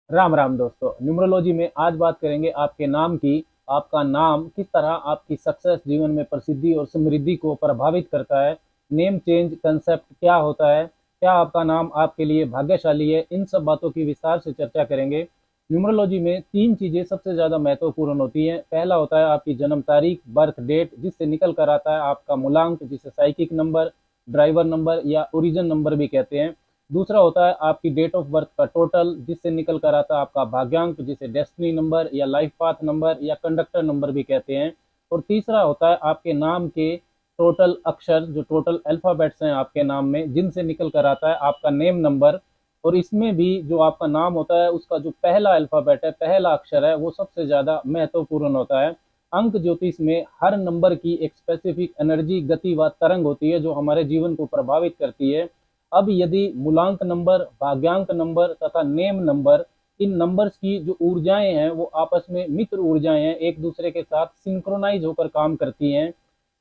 राम राम दोस्तों, न्यूमरोलॉजी में आज बात करेंगे आपके नाम की। आपका नाम किस तरह आपकी सक्सेस, जीवन में प्रसिद्धि और समृद्धि को प्रभावित करता है। नेम चेंज कंसेप्ट क्या होता है, क्या आपका नाम आपके लिए भाग्यशाली है, इन सब बातों की विस्तार से चर्चा करेंगे। न्यूमरोलॉजी में तीन चीजें सबसे ज्यादा महत्वपूर्ण होती हैं। पहला होता है आपकी जन्म तारीख, बर्थ डेट, जिससे निकल कर आता है आपका मूलांक, जिसे साइकिक नंबर, ड्राइवर नंबर या ओरिजिन नंबर भी कहते हैं। दूसरा होता है आपकी डेट ऑफ बर्थ का टोटल, जिससे निकल कर आता है आपका भाग्यांक, जिसे डेस्टिनी नंबर या लाइफ पाथ नंबर या कंडक्टर नंबर भी कहते हैं। और तीसरा होता है आपके नाम के टोटल अक्षर, जो टोटल अल्फाबेट्स हैं आपके नाम में, जिनसे निकल कर आता है आपका नेम नंबर। और इसमें भी जो आपका नाम होता है उसका जो पहला अल्फाबेट है, पहला अक्षर है, वो सबसे ज्यादा महत्वपूर्ण होता है। अंक ज्योतिष में हर नंबर की एक स्पेसिफिक एनर्जी, गति व तरंग होती है जो हमारे जीवन को प्रभावित करती है। अब यदि मूलांक नंबर, भाग्यांक नंबर तथा नेम नंबर, इन नंबर्स की जो ऊर्जाएं हैं वो आपस में मित्र ऊर्जाएं हैं, एक दूसरे के साथ सिंक्रोनाइज होकर काम करती हैं,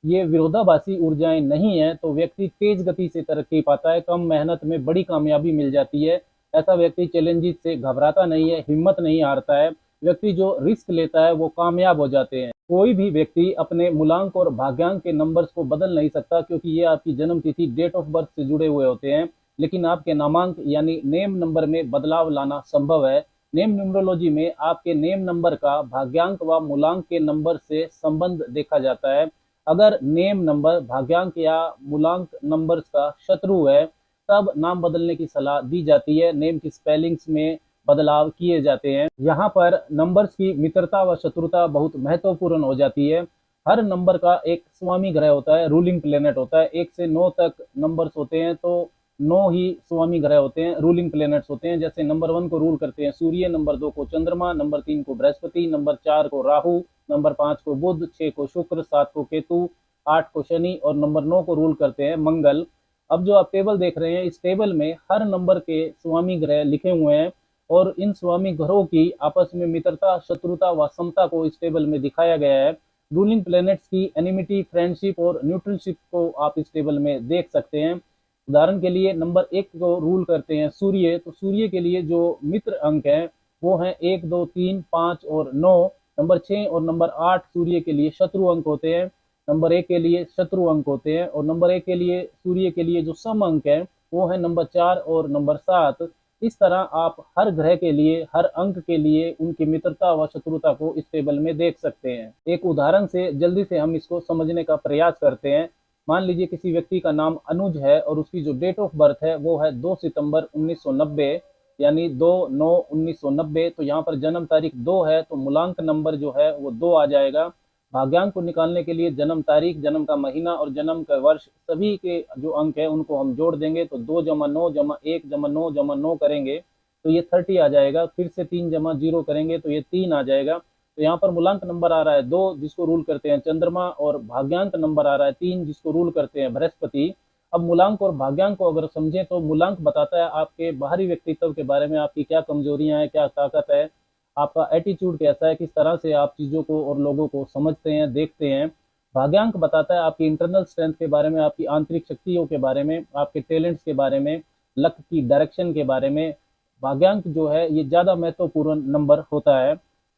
ये विरोधाभासी ऊर्जाएं नहीं है, तो व्यक्ति तेज गति से तरक्की पाता है, कम मेहनत में बड़ी कामयाबी मिल जाती है। ऐसा व्यक्ति चैलेंजेस से घबराता नहीं है, हिम्मत नहीं हारता है। व्यक्ति जो रिस्क लेता है वो कामयाब हो जाते हैं। कोई भी व्यक्ति अपने मूलांक और भाग्यांक के नंबर्स को बदल नहीं सकता, क्योंकि ये आपकी जन्म तिथि, डेट ऑफ बर्थ से जुड़े हुए होते हैं। लेकिन आपके नामांक यानी नेम नंबर में बदलाव लाना संभव है। नेम न्यूमरोलॉजी में आपके नेम नंबर का भाग्यांक व मूलांक के नंबर से संबंध देखा जाता है। अगर नेम नंबर भाग्यांक या मूलांक नंबर्स का शत्रु है, तब नाम बदलने की सलाह दी जाती है। नेम की स्पेलिंग्स में बदलाव किए जाते हैं। यहाँ पर नंबर्स की मित्रता व शत्रुता बहुत महत्वपूर्ण हो जाती है। हर नंबर का एक स्वामी ग्रह होता है, रूलिंग प्लेनेट होता है। 1 से 9 तक नंबर्स होते हैं, तो 9 ही स्वामी ग्रह होते हैं, रूलिंग प्लेनेट्स होते हैं। जैसे नंबर 1 को रूल करते हैं सूर्य, नंबर 2 को चंद्रमा, नंबर 3 को बृहस्पति, नंबर 4 को राहु, नंबर 5 को बुध, 6 को शुक्र, 7 को केतु, 8 को शनि और नंबर 9 को रूल करते हैं मंगल। अब जो आप टेबल देख रहे हैं, इस टेबल में हर नंबर के स्वामी ग्रह लिखे हुए हैं, और इन स्वामी ग्रहों की आपस में मित्रता, शत्रुता व समता को इस टेबल में दिखाया गया है। रूलिंग प्लैनेट्स की एनिमिटी, फ्रेंडशिप और न्यूट्रलशिप को आप इस टेबल में देख सकते हैं। उदाहरण के लिए नंबर 1 को रूल करते हैं सूर्य, तो सूर्य के लिए जो मित्र अंक है वो है 1, 2, 3, 5 और 9। नंबर 6 और नंबर 8 सूर्य के लिए शत्रु अंक होते हैं। नंबर 1 के लिए शत्रु अंक होते हैं, और नंबर 1 के लिए सूर्य के लिए जो सम अंक है वो है नंबर 4 और नंबर 7। इस तरह आप हर ग्रह के लिए, हर अंक के लिए उनकी मित्रता व शत्रुता को इस टेबल में देख सकते हैं। एक उदाहरण से जल्दी से हम इसको समझने का प्रयास करते हैं। मान लीजिए किसी व्यक्ति का नाम अनुज है और उसकी जो डेट ऑफ बर्थ है वो है 2 सितंबर 1990, यानी 2/9/1990। तो यहाँ पर जन्म तारीख 2 है, तो मूलांक नंबर जो है वो 2 आ जाएगा। भाग्यांक को निकालने के लिए जन्म तारीख, जन्म का महीना और जन्म का वर्ष, सभी के जो अंक है उनको हम जोड़ देंगे, तो 2 + 9 = 1 + 9 करेंगे तो ये 30 आ जाएगा। फिर से 3 + 0 करेंगे तो ये 3 आ जाएगा। तो यहाँ पर मूलांक नंबर आ रहा है 2, जिसको रूल करते हैं चंद्रमा, और भाग्यांक नंबर आ रहा है 3, जिसको रूल करते हैं बृहस्पति। अब मूलांक और भाग्यांक को अगर समझें तो मूलांक बताता है आपके बाहरी व्यक्तित्व के बारे में, आपकी क्या कमजोरियां हैं, क्या ताकत है, आपका एटीट्यूड कैसा है, किस तरह से आप चीज़ों को और लोगों को समझते हैं, देखते हैं। भाग्यांक बताता है आपकी इंटरनल स्ट्रेंथ के बारे में, आपकी आंतरिक शक्तियों के बारे में, आपके टैलेंट्स के बारे में, लक की डायरेक्शन के बारे में। भाग्यांक जो है ये ज़्यादा महत्वपूर्ण नंबर होता है।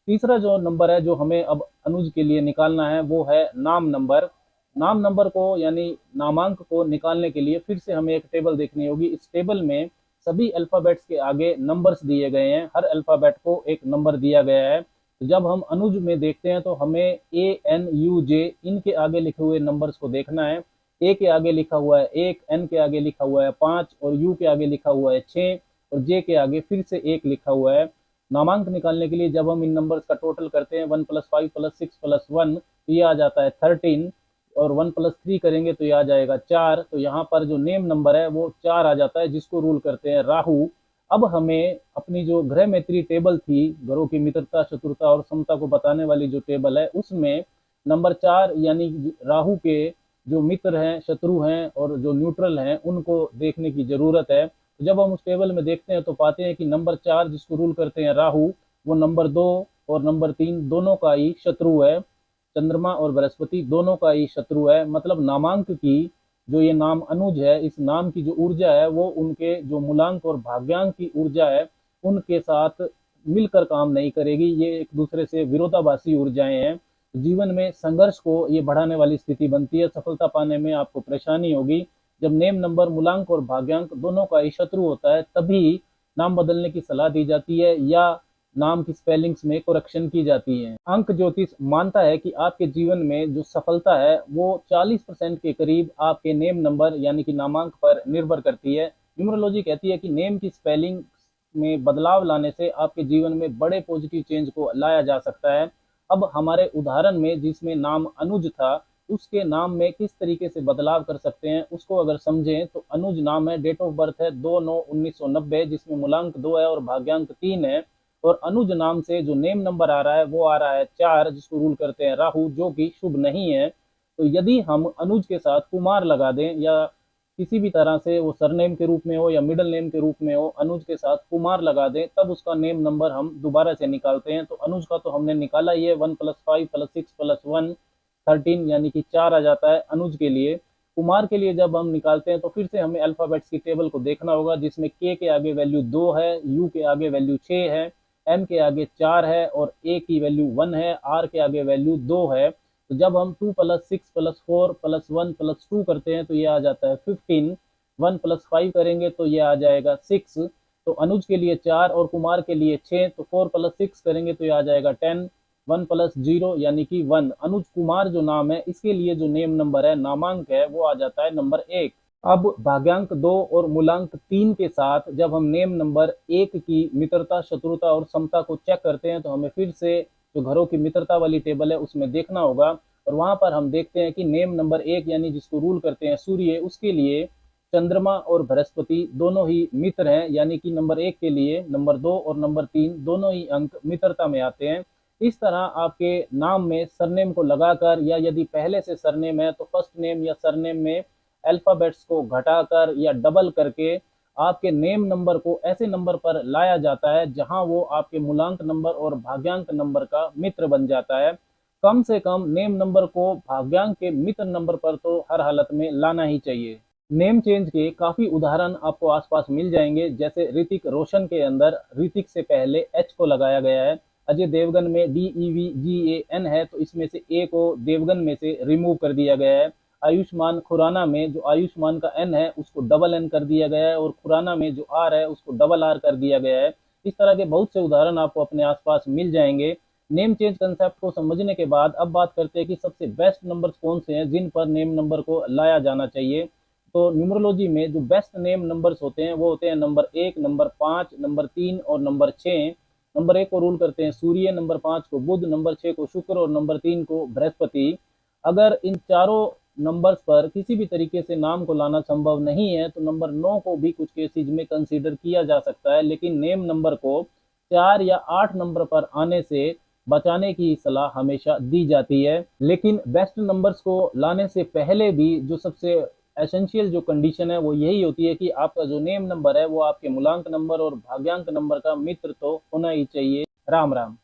तीसरा जो नंबर है जो हमें अब अनुज के लिए निकालना है वो है नाम नंबर। नाम नंबर को यानी नामांक को निकालने के लिए फिर से हमें एक टेबल देखनी होगी। इस टेबल में सभी अल्फाबेट्स के आगे नंबर्स दिए गए हैं, हर अल्फाबेट को एक नंबर दिया गया है। तो जब हम अनुज में देखते हैं तो हमें ANUJ, इनके आगे लिखे हुए नंबर्स को देखना है। ए के आगे लिखा हुआ है 1, एन के आगे लिखा हुआ है 5, और यू के आगे लिखा हुआ है 6, और जे के आगे फिर से 1 लिखा हुआ है। नामांक निकालने के लिए जब हम इन नंबर्स का टोटल करते हैं, 1 + 5 + 6 + 1, तो ये आ जाता है 13, और 1 + 3 करेंगे तो ये आ जाएगा 4। तो यहाँ पर जो नेम नंबर है वो 4 आ जाता है, जिसको रूल करते हैं राहु। अब हमें अपनी जो ग्रह मैत्री टेबल थी, ग्रहों की मित्रता, शत्रुता और समता को बताने वाली जो टेबल है, उसमें नंबर 4 यानी राहु के जो मित्र हैं, शत्रु हैं और जो न्यूट्रल हैं, उनको देखने की जरूरत है। तो जब हम उस टेबल में देखते हैं तो पाते हैं कि नंबर 4 जिसको रूल करते हैं राहु, वो नंबर 2 और नंबर 3 दोनों का ही शत्रु है। चंद्रमा और बृहस्पति दोनों का ही शत्रु है। मतलब नामांक की जो ये नाम अनुज है, इस नाम की जो ऊर्जा है वो उनके जो मूलांक और भाग्यांक की ऊर्जा है उनके साथ मिलकर काम नहीं करेगी, ये एक दूसरे से विरोधाभासी ऊर्जाएं हैं। जीवन में संघर्ष को ये बढ़ाने वाली स्थिति बनती है, सफलता पाने में आपको परेशानी होगी। जब नेम नंबर मूलांक और भाग्यांक दोनों का ही शत्रु होता है तभी नाम बदलने की सलाह दी जाती है या नाम की स्पेलिंग्स में करेक्शन की जाती है। अंक ज्योतिष मानता है कि आपके जीवन में जो सफलता है वो 40% के करीब आपके नेम नंबर यानी कि नामांक पर निर्भर करती है। न्यूमरोलॉजी कहती है कि नेम की स्पेलिंग में बदलाव लाने से आपके जीवन में बड़े पॉजिटिव चेंज को लाया जा सकता है। अब हमारे उदाहरण में जिसमें नाम अनुज था, उसके नाम में किस तरीके से बदलाव कर सकते हैं उसको अगर समझें तो अनुज नाम है, डेट ऑफ बर्थ है 2/9/1990, जिसमें मूलांक 2 है और भाग्यांक 3 है। और अनुज नाम से जो नेम नंबर आ रहा है वो आ रहा है 4, जिसको रूल करते हैं राहु, जो कि शुभ नहीं है। तो यदि हम अनुज के साथ कुमार लगा दें या किसी भी तरह से वो सरनेम के रूप में हो या मिडिल नेम के रूप में हो, अनुज के साथ कुमार लगा दें, तब उसका नेम नंबर हम दोबारा से निकालते हैं। तो अनुज का तो हमने निकाला ही है, 1 + 5 + 6 + 1 13 यानी कि 4 आ जाता है अनुज के लिए। कुमार के लिए जब हम निकालते हैं तो फिर से हमें अल्फाबेट्स की टेबल को देखना होगा, जिसमें के आगे वैल्यू 2 है, यू के आगे वैल्यू 6 है, एम के आगे 4 है और ए की वैल्यू 1 है, आर के आगे वैल्यू 2 है। तो जब हम 2 + 6 + 4 + 1 + 2 करते हैं तो ये आ जाता है 15। 1 + 5 करेंगे तो ये आ जाएगा 6। तो अनुज के लिए 4 और कुमार के लिए 6, तो 4 + 6 करेंगे तो ये आ जाएगा 10। 1 + 0 यानी कि 1। अनुज कुमार जो नाम है इसके लिए जो नेम नंबर है, नामांक है, वो आ जाता है नंबर 1। अब भाग्यांक 2 और मूलांक 3 के साथ जब हम नेम नंबर 1 की मित्रता, शत्रुता और समता को चेक करते हैं तो हमें फिर से जो घरों की मित्रता वाली टेबल है उसमें देखना होगा। और वहां पर हम देखते हैं कि नेम नंबर 1 यानी जिसको रूल करते हैं सूर्य, उसके लिए चंद्रमा और बृहस्पति दोनों ही मित्र हैं, यानी कि नंबर 1 के लिए नंबर 2 और नंबर 3 दोनों ही अंक मित्रता में आते हैं। इस तरह आपके नाम में सरनेम को लगाकर या यदि पहले से सरनेम है तो फर्स्ट नेम या सरनेम में अल्फाबेट्स को घटाकर या डबल करके आपके नेम नंबर को ऐसे नंबर पर लाया जाता है जहां वो आपके मूलांक नंबर और भाग्यांक नंबर का मित्र बन जाता है। कम से कम नेम नंबर को भाग्यांक के मित्र नंबर पर तो हर हालत में लाना ही चाहिए। नेम चेंज के काफी उदाहरण आपको आसपास मिल जाएंगे, जैसे ऋतिक रोशन के अंदर ऋतिक से पहले एच को लगाया गया है। अजय देवगन में DEVGAN है तो इसमें से ए को देवगन में से रिमूव कर दिया गया है। आयुष्मान खुराना में जो आयुष्मान का एन है उसको डबल एन कर दिया गया है और खुराना में जो आर है उसको डबल आर कर दिया गया है। इस तरह के बहुत से उदाहरण आपको अपने आसपास मिल जाएंगे। नेम चेंज कंसेप्ट को समझने के बाद अब बात करते हैं कि सबसे बेस्ट नंबर्स कौन से हैं जिन पर नेम नंबर को लाया जाना चाहिए। तो न्यूमरोलॉजी में जो बेस्ट नेम नंबर्स होते हैं वो होते हैं नंबर 1, नंबर 5, नंबर 3 और नंबर 6। नंबर 1 को रूल करते हैं सूर्य, नंबर 5 को बुध, नंबर 6 को शुक्र और नंबर 3 को बृहस्पति। अगर इन चारों नंबर्स पर किसी भी तरीके से नाम को लाना संभव नहीं है तो नंबर 9 को भी कुछ केसेज में कंसीडर किया जा सकता है, लेकिन नेम नंबर को 4 या 8 नंबर पर आने से बचाने की सलाह हमेशा दी जाती है। लेकिन बेस्ट नंबर्स को लाने से पहले भी जो सबसे एसेंशियल जो कंडीशन है वो यही होती है कि आपका जो नेम नंबर है वो आपके मूलांक नंबर और भाग्यांक नंबर का मित्र तो होना ही चाहिए। राम राम।